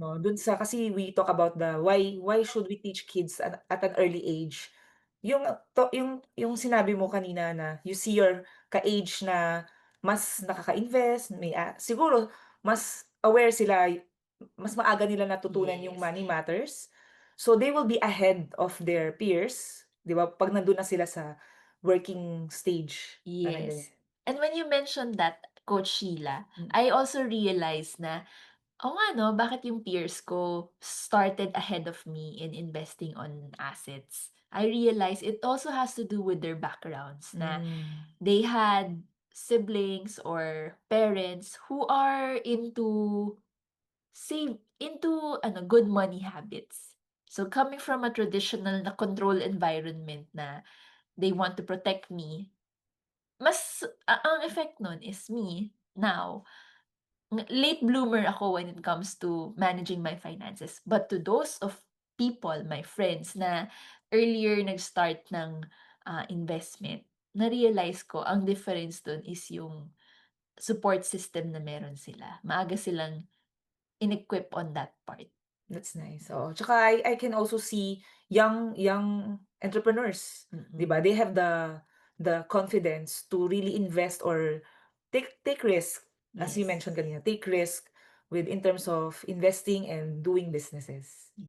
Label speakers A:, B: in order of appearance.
A: 'no, dun sa kasi we talk about the why should we teach kids at an early age. Yung sinabi mo kanina na you see your ka-age na mas nakaka-invest, siguro mas aware sila, mas maaga nila natutunan yung
B: Yes.
A: money matters. So, they will be ahead of their peers, 'di ba, 'pag nandun na sila sa working stage, parang ganyan.
B: Yes. And when you mentioned that, Coach Sheila,
A: Hmm,
B: I also realized na, oo nga 'no, bakit yung peers ko started ahead of me in investing on assets. I realized it also has to do with their backgrounds na
A: hmm,
B: they had siblings or parents who are into ano, good money habits. So, coming from a traditional na control environment na they want to protect me, mas ang effect nun is me now, late bloomer ako when it comes to managing my finances. But to those of people, my friends na earlier nag-start ng, investment, na-realize ko ang difference dun is yung support system na meron sila. Maaga silang in-equip on that part.
A: that's nice, oo. Tsaka I can also see young entrepreneurs, 'di ba?
B: Mm.
A: They have the confidence to really invest or take risk, as you
B: Yes.
A: mentioned kanina, take risk in terms of investing and doing businesses.